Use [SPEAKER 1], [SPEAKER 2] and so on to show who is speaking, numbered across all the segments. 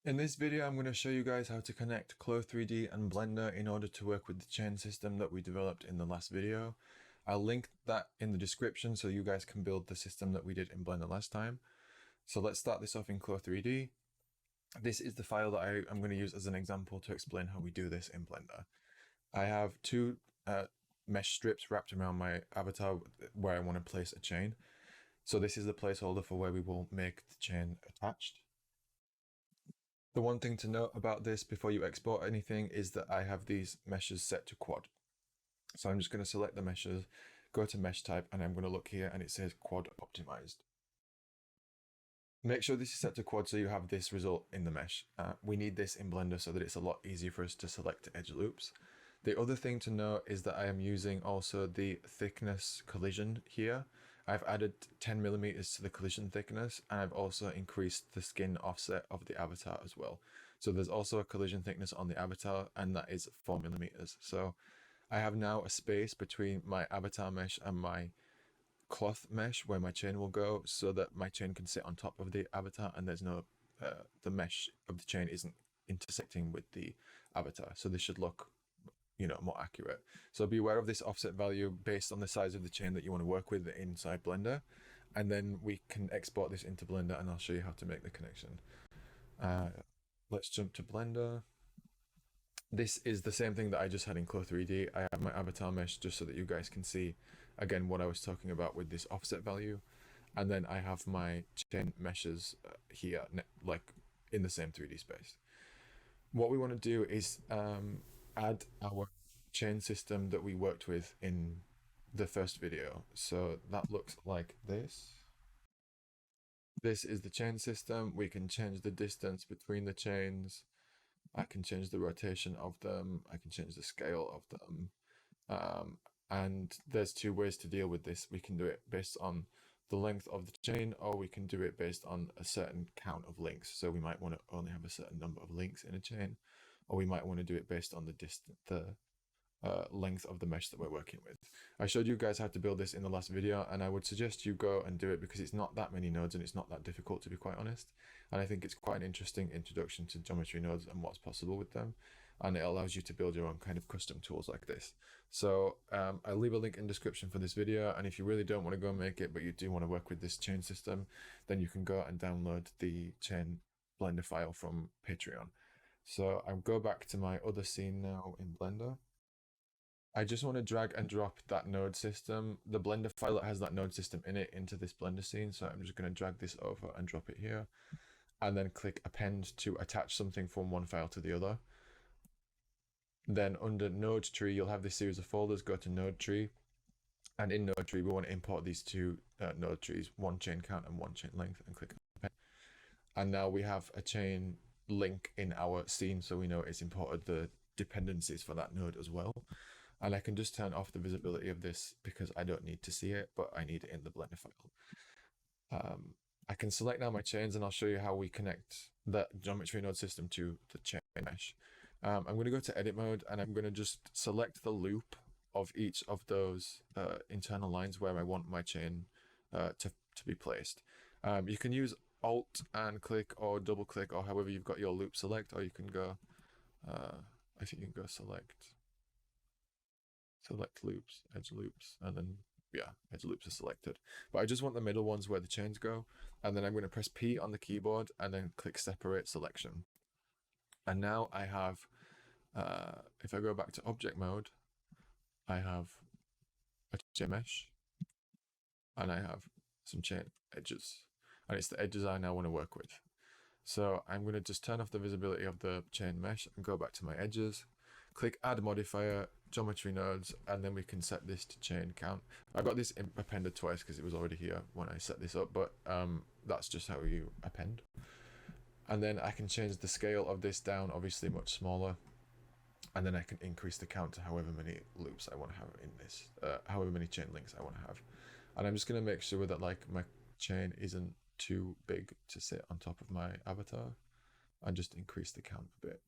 [SPEAKER 1] In this video, I'm going to show you guys how to connect Clo3D and Blender in order to work with the chain system that we developed in the last video. I'll link that in the description so you guys can build the system that we did in Blender last time. So let's start this off in Clo3D. This is the file that I'm going to use as an example to explain how we do this in Blender. I have two mesh strips wrapped around my avatar where I want to place a chain. So this is the placeholder for where we will make the chain attached. The one thing to note about this before you export anything is that I have these meshes set to quad. So I'm just going to select the meshes, go to mesh type, and I'm going to look here and it says quad optimized. Make sure this is set to quad so you have this result in the mesh. We need this in Blender so that it's a lot easier for us to select edge loops. The other thing to note is that I am using also the thickness collision here. I've added 10 millimeters to the collision thickness, and I've also increased the skin offset of the avatar as well. So there's also a collision thickness on the avatar, and that is 4 millimeters. So I have now a space between my avatar mesh and my cloth mesh where my chain will go, so that my chain can sit on top of the avatar and there's no the mesh of the chain isn't intersecting with the avatar. So this should look more accurate. So be aware of this offset value based on the size of the chain that you want to work with inside Blender, and then we can export this into Blender and I'll show you how to make the connection. Let's jump to Blender. This is the same thing that I just had in Clo3D. I have my avatar mesh just so that you guys can see again what I was talking about with this offset value, and then I have my chain meshes here like in the same 3D space. What we want to do is add our chain system that we worked with in the first video. So that looks like this. This is the chain system. We can change the distance between the chains. I can change the rotation of them. I can change the scale of them. And there's two ways to deal with this. We can do it based on the length of the chain, or we can do it based on a certain count of links. So we might want to only have a certain number of links in a chain, or we might want to do it based on the length of the mesh that we're working with. I showed you guys how to build this in the last video, and I would suggest you go and do it because it's not that many nodes and it's not that difficult, to be quite honest. And I think it's quite an interesting introduction to geometry nodes and what's possible with them. And it allows you to build your own kind of custom tools like this. So I'll leave a link in the description for this video. And if you really don't want to go make it, but you do want to work with this chain system, then you can go and download the chain Blender file from Patreon. So I'll go back to my other scene now in Blender. I just want to drag and drop that node system, the Blender file that has that node system in it, into this Blender scene. So I'm just going to drag this over and drop it here, and then click append to attach something from one file to the other. Then under node tree, you'll have this series of folders. Go to node tree, and in node tree, we want to import these two node trees, one chain count and one chain length, and click append. And now we have a chain link in our scene, so we know it's imported the dependencies for that node as well. And I can just turn off the visibility of this because I don't need to see it, but I need it in the Blender file. I can select now my chains, and I'll show you how we connect the geometry node system to the chain mesh. I'm going to go to edit mode, and I'm going to just select the loop of each of those internal lines where I want my chain to be placed. You can use Alt and click or double click, or however you've got your loop select, or you can go, I think you can go select loops, edge loops, and then edge loops are selected. But I just want the middle ones where the chains go, and then I'm going to press P on the keyboard and then click separate selection. And now I have, if I go back to object mode, I have a chain mesh, and I have some chain edges, and it's the edges I now want to work with. So I'm going to just turn off the visibility of the chain mesh and go back to my edges, click add modifier, geometry nodes, and then we can set this to chain count. I got this appended twice because it was already here when I set this up, but that's just how you append. And then I can change the scale of this down, obviously much smaller, and then I can increase the count to however many loops I want to have in this, however many chain links I want to have. And I'm just going to make sure that like my chain isn't too big to sit on top of my avatar, and just increase the count a bit.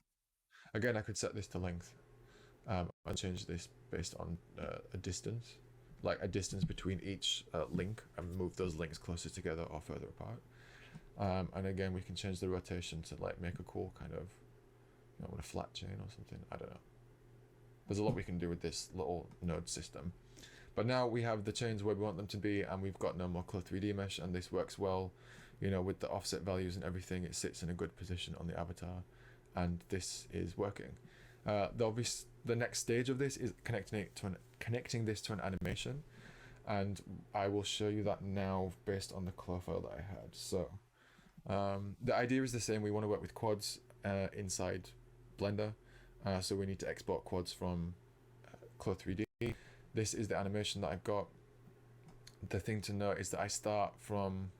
[SPEAKER 1] Again, I could set this to length. I'll change this based on a distance, like a distance between each link, and move those links closer together or further apart. And again, we can change the rotation to like make a cool kind of, you know, with a flat chain or something. I don't know. There's a lot we can do with this little node system. But now we have the chains where we want them to be, and we've got no more Clo3D mesh, and this works well, you know, with the offset values and everything. It sits in a good position on the avatar, and this is working. The next stage of this is connecting this to an animation, and I will show you that now based on the Clo file that I had. So the idea is the same. We want to work with quads inside Blender, so we need to export quads from Clo3D. This is the animation that I've got. The thing to note is that I start from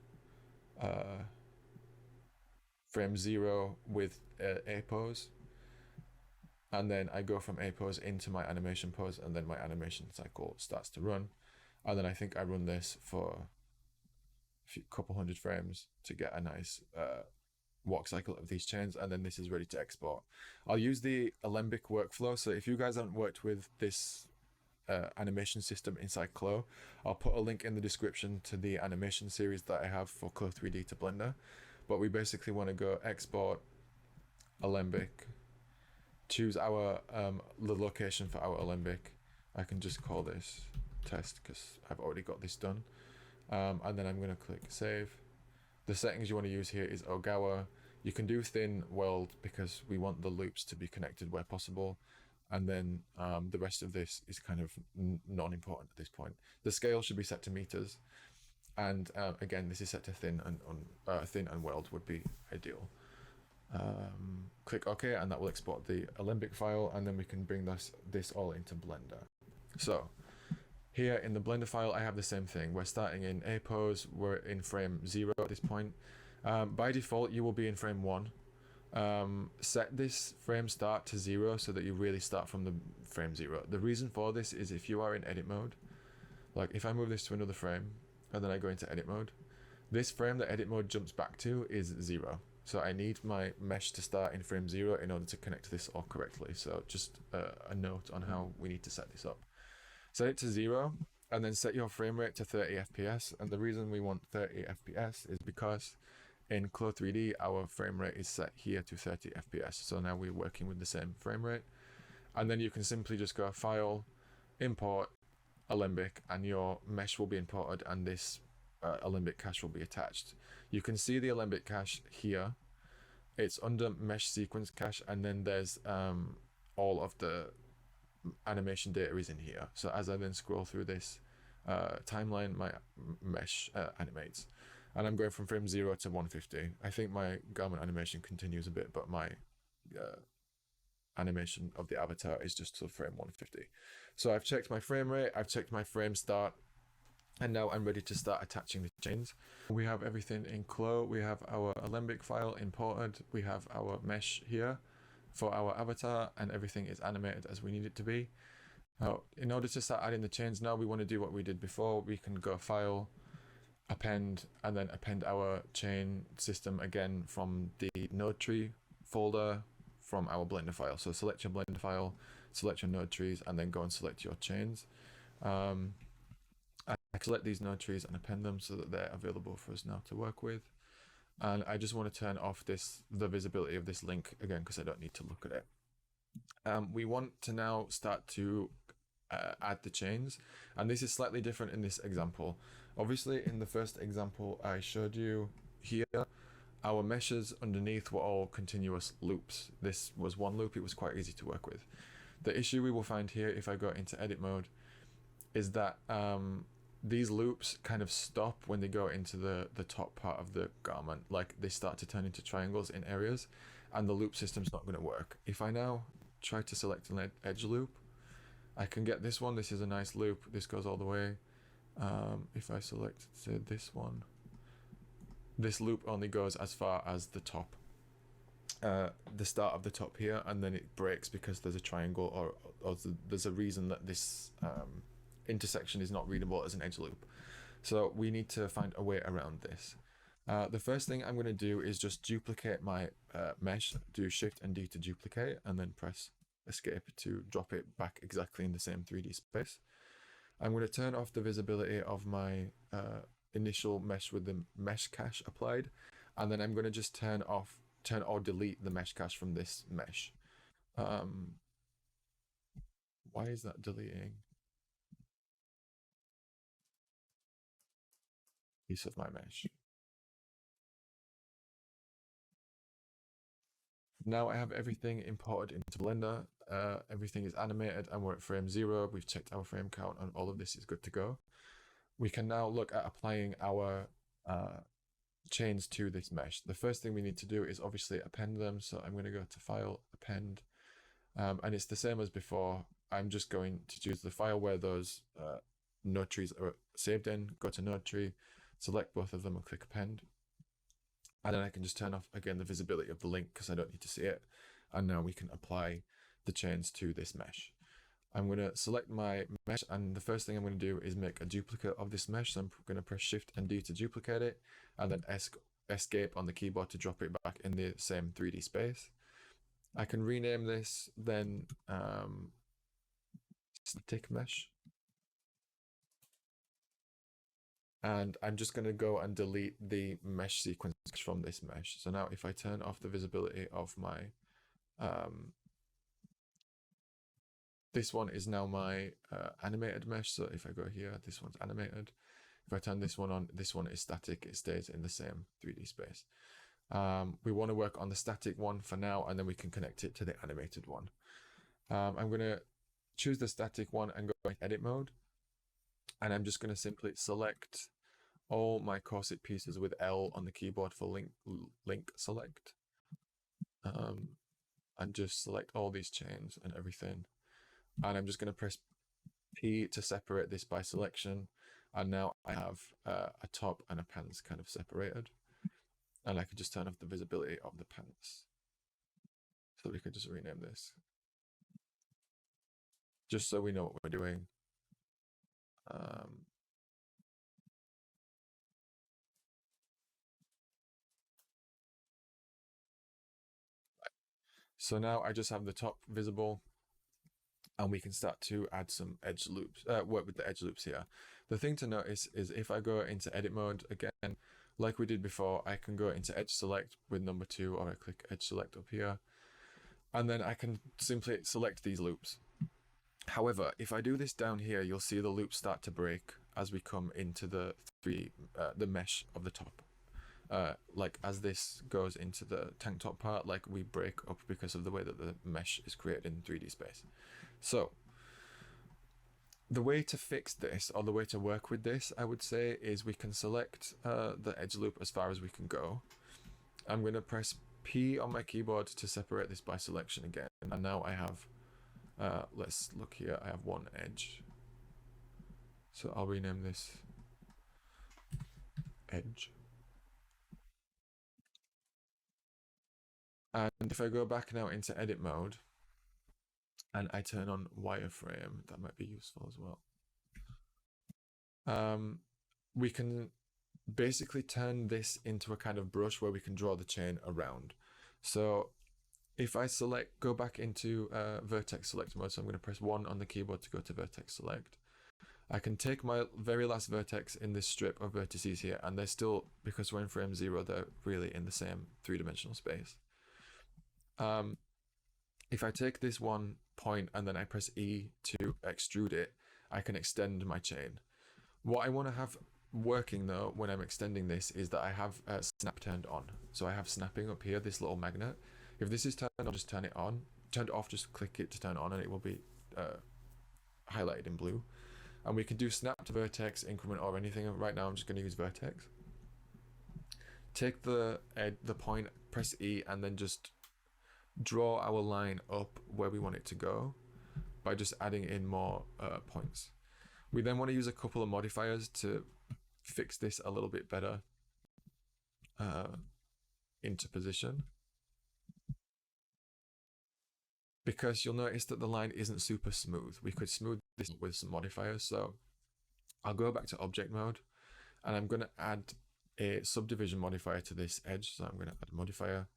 [SPEAKER 1] frame 0 with a pose, and then I go from a pose into my animation pose, and then my animation cycle starts to run, and then I think I run this for a couple hundred frames to get a nice walk cycle of these chains, and then this is ready to export. I'll use the Alembic workflow, so if you guys haven't worked with this animation system inside Clo, I'll put a link in the description to the animation series that I have for Clo3D to Blender. But we basically want to go export Alembic, choose our the location for our Alembic. I can just call this test because I've already got this done, and then I'm going to click save. The settings you want to use here is Ogawa. You can do thin weld because we want the loops to be connected where possible. And then the rest of this is kind of non-important at this point. The scale should be set to meters, and again, this is set to thin and weld would be ideal. Click OK, and that will export the Alembic file, and then we can bring this all into Blender. So here in the Blender file, I have the same thing. We're starting in a pose. We're in frame 0 at this point. By default, you will be in frame 1. Set this frame start to 0 so that you really start from the frame 0. The reason for this is if you are in edit mode, like if I move this to another frame and then I go into edit mode, this frame that edit mode jumps back to is 0. So I need my mesh to start in frame 0 in order to connect this all correctly. So just a note on how we need to set this up. Set it to 0 and then set your frame rate to 30 FPS. And the reason we want 30 FPS is because in Clo3D, our frame rate is set here to 30 FPS. So now we're working with the same frame rate. And then you can simply just go File, Import, Alembic, and your mesh will be imported, and this Alembic cache will be attached. You can see the Alembic cache here. It's under Mesh Sequence Cache, and then there's all of the animation data is in here. So as I then scroll through this timeline, my mesh animates. And I'm going from frame 0 to 150. I think my garment animation continues a bit, but my animation of the avatar is just to frame 150. So I've checked my frame rate, I've checked my frame start, and now I'm ready to start attaching the chains. We have everything in Clo. We have our Alembic file imported. We have our mesh here for our avatar, and everything is animated as we need it to be. Now, in order to start adding the chains, now we want to do what we did before. We can go File, Append, and then append our chain system again from the node tree folder from our Blender file. So select your Blender file, select your node trees, and then go and select your chains. I select these node trees and append them so that they're available for us now to work with. And I just want to turn off the visibility of this link again because I don't need to look at it. We want to now start to add the chains, and this is slightly different in this example. Obviously, in the first example I showed you here, our meshes underneath were all continuous loops. This was one loop. It was quite easy to work with. The issue we will find here if I go into edit mode is that these loops kind of stop when they go into the top part of the garment. Like they start to turn into triangles in areas, and the loop system's not going to work. If I now try to select an edge loop, I can get this one. This is a nice loop. This goes all the way. If I select, say, this one, this loop only goes as far as the top, the start of the top here, and then it breaks because there's a triangle or there's a reason that this intersection is not readable as an edge loop. So we need to find a way around this. The first thing I'm going to do is just duplicate my mesh, do Shift and D to duplicate, and then press Escape to drop it back exactly in the same 3D space. I'm going to turn off the visibility of my initial mesh with the mesh cache applied, And then I'm going to just turn or delete the mesh cache from this mesh. Why is that deleting piece of my mesh? Now I have everything imported into Blender. Everything is animated and we're at frame 0. We've checked our frame count and all of this is good to go. We can now look at applying our chains to this mesh. The first thing we need to do is obviously append them. So I'm going to go to File, Append. And it's the same as before. I'm just going to choose the file where those node trees are saved in, go to node tree, select both of them and click append. And then I can just turn off again the visibility of the link because I don't need to see it. And now we can apply the chains to this mesh. I'm going to select my mesh, and the first thing I'm going to do is make a duplicate of this mesh. So I'm going to press Shift and D to duplicate it, and then escape on the keyboard to drop it back in the same 3D space. I can rename this then static mesh. And I'm just going to go and delete the mesh sequence from this mesh. So now if I turn off the visibility of my, this one is now my animated mesh. So if I go here, this one's animated. If I turn this one on, this one is static. It stays in the same 3D space. We want to work on the static one for now, and then we can connect it to the animated one. I'm going to choose the static one and go in edit mode. And I'm just going to simply select all my corset pieces with L on the keyboard for link select. And just select all these chains and everything. And I'm just going to press P to separate this by selection. And now I have a top and a pants kind of separated. And I can just turn off the visibility of the pants. So we could just rename this. Just so we know what we're doing. So now I just have the top visible, and we can start to add some edge loops, work with the edge loops here. The thing to notice is if I go into edit mode again, like we did before, I can go into edge select with number 2, or I click edge select up here, and then I can simply select these loops. However, if I do this down here, you'll see the loops start to break as we come into the mesh of the top. Like as this goes into the tank top part, like we break up because of the way that the mesh is created in 3D space. So the way to fix this, or the way to work with this, I would say, is we can select the edge loop as far as we can go. I'm going to press P on my keyboard to separate this by selection again. And now I have, let's look here, I have one edge. So I'll rename this edge. And if I go back now into edit mode and I turn on wireframe, that might be useful as well. We can basically turn this into a kind of brush where we can draw the chain around. So if I go back into vertex select mode, so I'm going to press 1 on the keyboard to go to vertex select. I can take my very last vertex in this strip of vertices here, and they're still, because we're in frame 0, they're really in the same 3-dimensional space. If I take this one point and then I press E to extrude it, I can extend my chain. What I want to have working though when I'm extending this is that I have snap turned on. So I have snapping up here, this little magnet. If this is turned on, just turn it on. Turned off, just click it to turn on, and it will be highlighted in blue. And we can do snap to vertex, increment, or anything. Right now I'm just going to use vertex. Take the point, press E, and then just draw our line up where we want it to go by just adding in more points. We then want to use a couple of modifiers to fix this a little bit better into position, because you'll notice that the line isn't super smooth. We could smooth this with some modifiers. So I'll go back to object mode, and I'm going to add a subdivision modifier to this edge. So I'm going to add a modifier,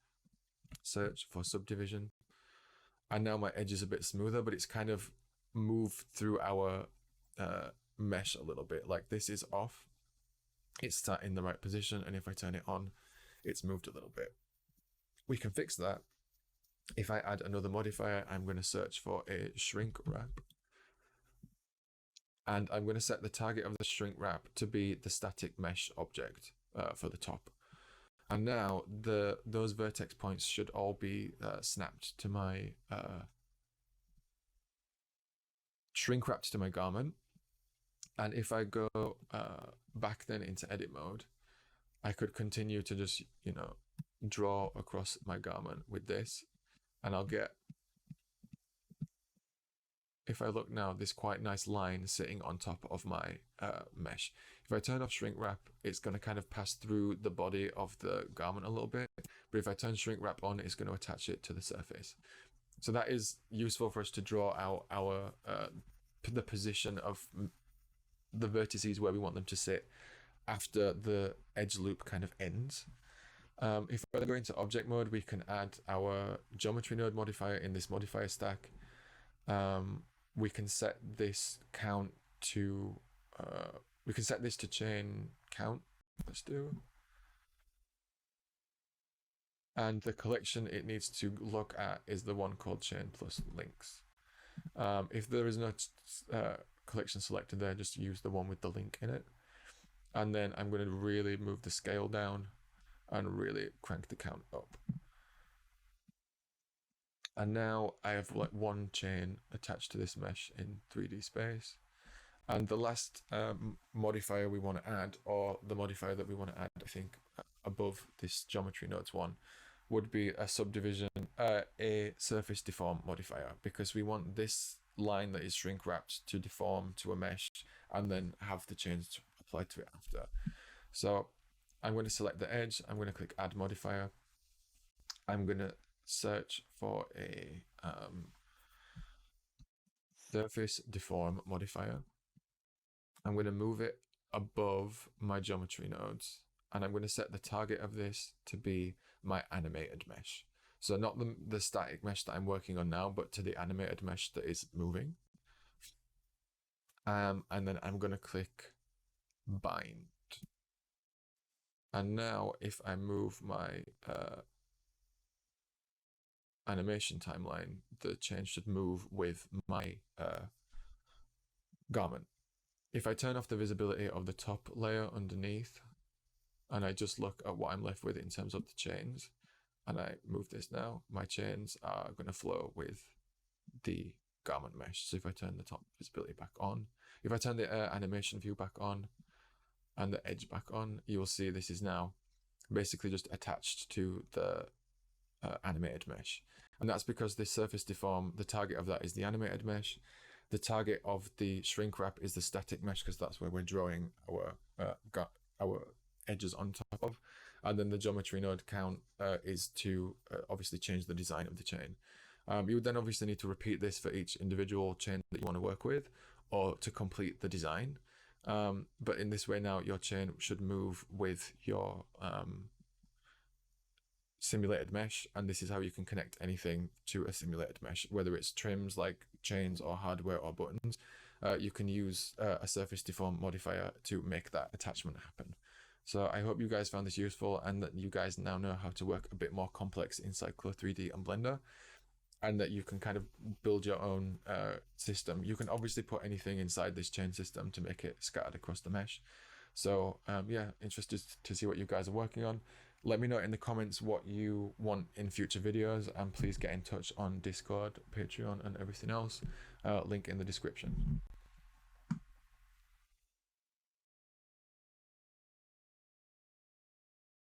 [SPEAKER 1] search for subdivision, and now my edge is a bit smoother, but it's kind of moved through our mesh a little bit. Like this is off, it's sat in the right position, and if I turn it on, it's moved a little bit. We can fix that. If I add another modifier, I'm going to search for a shrink wrap. And I'm going to set the target of the shrink wrap to be the static mesh object for the top. And now those vertex points should all be snapped to my shrink wrapped to my garment. And if I go back then into edit mode, I could continue to just, you know, draw across my garment with this, and I'll get, if I look now, this quite nice line sitting on top of my mesh. If I turn off shrink wrap, it's going to kind of pass through the body of the garment a little bit. But if I turn shrink wrap on, it's going to attach it to the surface. So that is useful for us to draw out our the position of the vertices where we want them to sit after the edge loop kind of ends. If we're going to object mode, we can add our geometry node modifier in this modifier stack. We can set this count to, we can set this to chain count. Let's do. And the collection it needs to look at is the one called chain plus links. If there is no collection selected there, just use the one with the link in it. And then I'm going to really move the scale down and really crank the count up. And now I have like one chain attached to this mesh in 3D space. And the last modifier we want to add, or the modifier that we want to add, I think, above this geometry nodes one, would be a subdivision, a surface deform modifier, because we want this line that is shrink wrapped to deform to a mesh and then have the chains applied to it after. So I'm going to select the edge. I'm going to click add modifier. I'm going to search for a surface deform modifier. I'm going to move it above my geometry nodes, and I'm going to set the target of this to be my animated mesh. So not the static mesh that I'm working on now, but to the animated mesh that is moving. And then I'm going to click bind. And now if I move my animation timeline, the chain should move with my garment. If I turn off the visibility of the top layer underneath, and I just look at what I'm left with in terms of the chains, and I move this now, my chains are going to flow with the garment mesh. So if I turn the top visibility back on, if I turn the animation view back on and the edge back on, you will see this is now basically just attached to the animated mesh. And that's because this surface deform, the target of that is the animated mesh. The target of the shrink wrap is the static mesh, because that's where we're drawing our edges on top of. And then the geometry node count is to obviously change the design of the chain. You would then obviously need to repeat this for each individual chain that you want to work with, or to complete the design. But in this way now, your chain should move with your simulated mesh, and this is how you can connect anything to a simulated mesh, whether it's trims like chains or hardware or buttons. You can use a surface deform modifier to make that attachment happen. So I hope you guys found this useful, and that you guys now know how to work a bit more complex inside Clo3D and Blender, and that you can kind of build your own system. You can obviously put anything inside this chain system to make it scattered across the mesh. So yeah, interested to see what you guys are working on. Let me know in the comments what you want in future videos, and please get in touch on Discord, Patreon, and everything else. Link in the description.